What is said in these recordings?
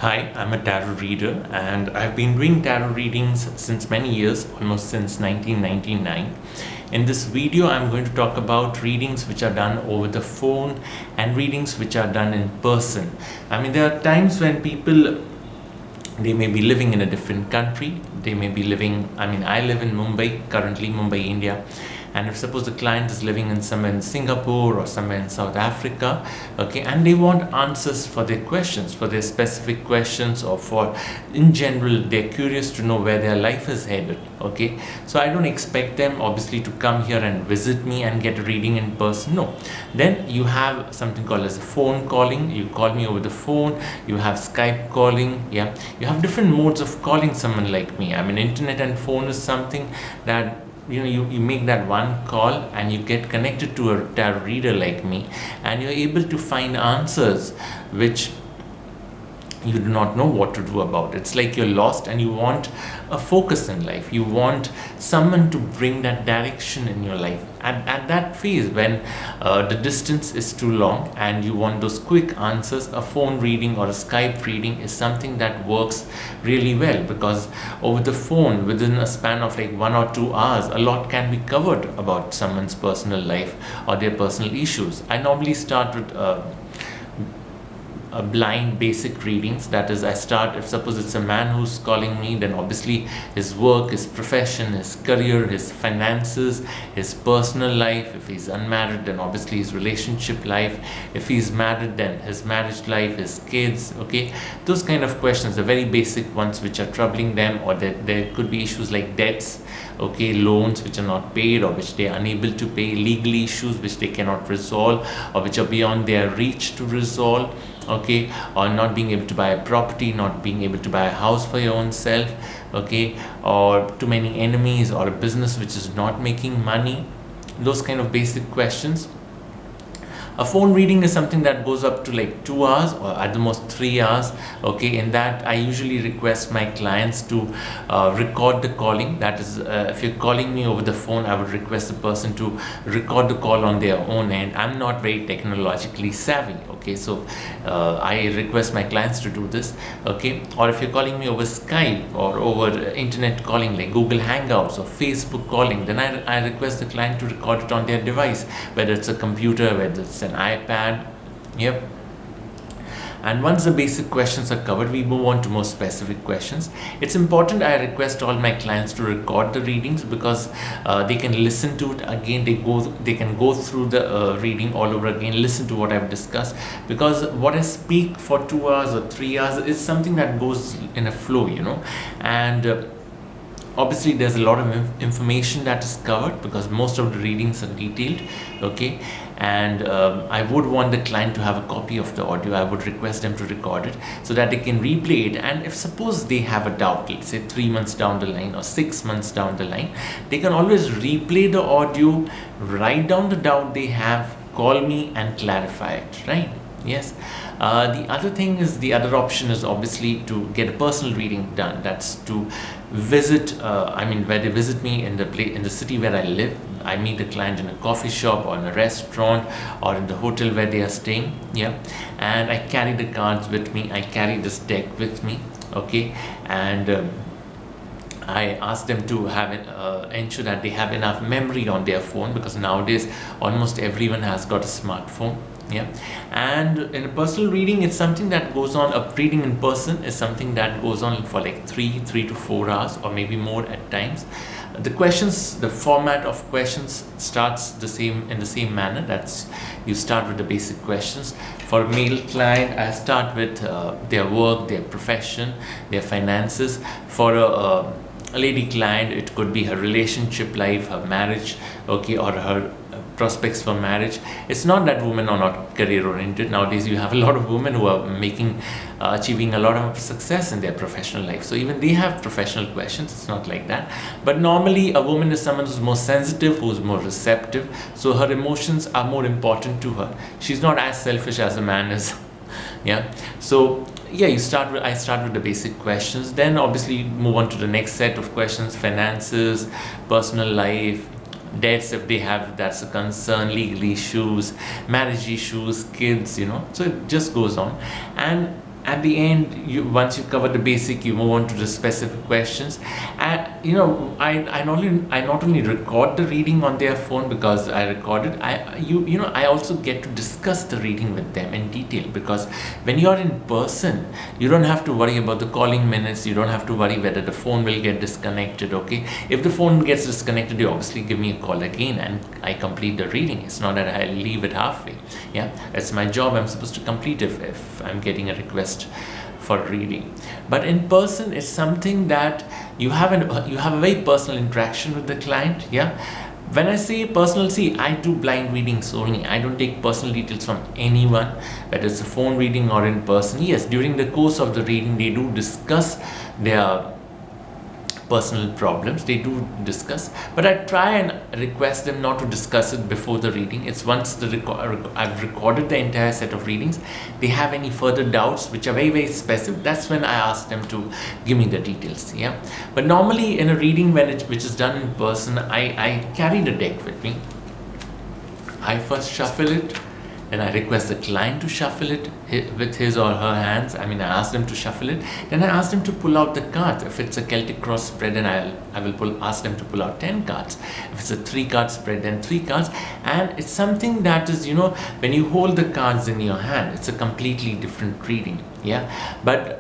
Hi, I'm a tarot reader and I've been doing tarot readings since many years, almost since 1999. In this video, I'm going to talk about readings which are done over the phone and readings which are done in person. There are times when people they may be living in a different country. They may be living, I live in Mumbai, currently Mumbai, India. And if suppose the client is living in somewhere in Singapore or somewhere in South Africa, okay, and they want answers for their questions, for their specific questions, or for in general, they're curious to know where their life is headed, okay. So I don't expect them obviously to come here and visit me and get a reading in person. No. Then you have something called as a phone calling. You call me over the phone. You have Skype calling. Yeah, you have different modes of calling someone like me. Internet and phone is something that you make that one call and you get connected to a tarot reader like me, and you're able to find answers which you do not know what to do about. It's like you're lost and you want a focus in life. You want someone to bring that direction in your life at that phase when the distance is too long and you want those quick answers. A phone reading or a Skype reading is something that works really well, because over the phone, within a span of like 1 or 2 hours, a lot can be covered about someone's personal life or their personal issues. I normally start with blind basic readings. That is, I start, if suppose it's a man who's calling me, then obviously his work, his profession, his career, his finances, his personal life. If he's unmarried, then obviously his relationship life. If he's married, then his marriage life, his kids, okay. Those kind of questions, the very basic ones which are troubling them, or that there could be issues like debts, okay, loans which are not paid or which they are unable to pay, legal issues which they cannot resolve or which are beyond their reach to resolve, okay, or not being able to buy a property, not being able to buy a house for your own self, okay, or too many enemies, or a business which is not making money. Those kind of basic questions. A phone reading is something that goes up to like 2 hours or at the most 3 hours, okay. In that, I usually request my clients to record the calling. That is, if you're calling me over the phone, I would request the person to record the call on their own end. I'm not very technologically savvy, okay, so I request my clients to do this, okay. Or if you're calling me over Skype or over internet calling like Google Hangouts or Facebook calling, then I request the client to record it on their device, whether it's a computer, whether it's an iPad. Yep. And once the basic questions are covered, we move on to more specific questions. It's important I request all my clients to record the readings, because they can listen to it again. They can go through the reading all over again, listen to what I've discussed, because what I speak for 2 hours or 3 hours is something that goes in a flow, and obviously there's a lot of information that is covered, because most of the readings are detailed, okay. And I would want the client to have a copy of the audio. I would request them to record it so that they can replay it, and if suppose they have a doubt, let's say 3 months down the line or 6 months down the line, they can always replay the audio, write down the doubt they have, call me and clarify it, right? Yes. The other option is obviously to get a personal reading done. That's to visit, where they visit me in the city where I live. I meet the client in a coffee shop or in a restaurant or in the hotel where they are staying. Yeah, and I carry the cards with me. I carry this deck with me. Okay, and I ask them to ensure that they have enough memory on their phone, because nowadays almost everyone has got a smartphone. Yeah, and in a personal reading, it's something that goes on. A reading in person is something that goes on for like 3 to 4 hours or maybe more at times. The format of questions starts in the same manner. That's, you start with the basic questions. For a male client, I start with their work, their profession, their finances. For a lady client, it could be her relationship life, her marriage, okay, or her prospects for marriage. It's not that women are not career oriented. Nowadays you have a lot of women who are achieving a lot of success in their professional life, so even they have professional questions. It's not like that. But normally a woman is someone who's more sensitive, who's more receptive, so her emotions are more important to her. She's not as selfish as a man is. Yeah, so yeah, I start with the basic questions, then obviously move on to the next set of questions: finances, personal life, debts if they have, that's a concern, legal issues, marriage issues, kids, so it just goes on. And at the end, once you cover the basic, you move on to the specific questions. And I not only record the reading on their phone because I record it. I also get to discuss the reading with them in detail, because when you're in person, you don't have to worry about the calling minutes. You don't have to worry whether the phone will get disconnected. Okay, if the phone gets disconnected, you obviously give me a call again and I complete the reading. It's not that I leave it halfway. Yeah, it's my job. I'm supposed to complete if I'm getting a request for reading. But in person, it's something that you have a very personal interaction with the client. Yeah, when I say personal, see, I do blind readings only. I don't take personal details from anyone, whether it's a phone reading or in person. Yes, during the course of the reading, they do discuss their personal problems. They do discuss, but I try and request them not to discuss it before the reading. It's once I've recorded the entire set of readings, they have any further doubts which are very, very specific, that's when I ask them to give me the details. Yeah, but normally in a reading which is done in person, I carry the deck with me. I first shuffle it, then I request the client to shuffle it with his or her hands. I ask them to shuffle it. Then I ask them to pull out the cards. If it's a Celtic cross spread, then I will ask them to pull out 10 cards. If it's a 3-card spread, then 3 cards. And it's something that is, when you hold the cards in your hand, it's a completely different reading. Yeah, but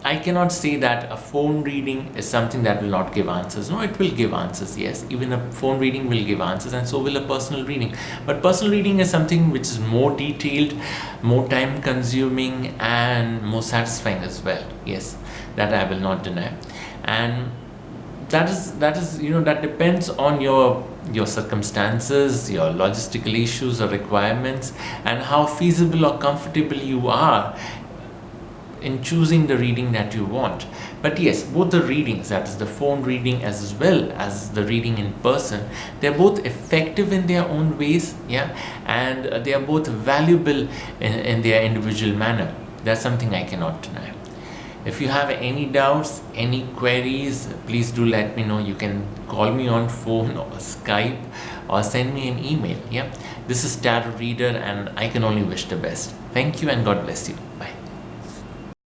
I cannot say that a phone reading is something that will not give answers. No, it will give answers, yes. Even a phone reading will give answers, and so will a personal reading. But personal reading is something which is more detailed, more time consuming, and more satisfying as well. Yes, that I will not deny. And that depends on your circumstances, your logistical issues or requirements, and how feasible or comfortable you are in choosing the reading that you want. But yes, both the readings, that is the phone reading as well as the reading in person, they're both effective in their own ways. Yeah, and they are both valuable in their individual manner. That's something I cannot deny. If you have any doubts, any queries, please do let me know. You can call me on phone or Skype or send me an email. Yeah, this is Tarot Reader, and I can only wish the best. Thank you and God bless you. Bye.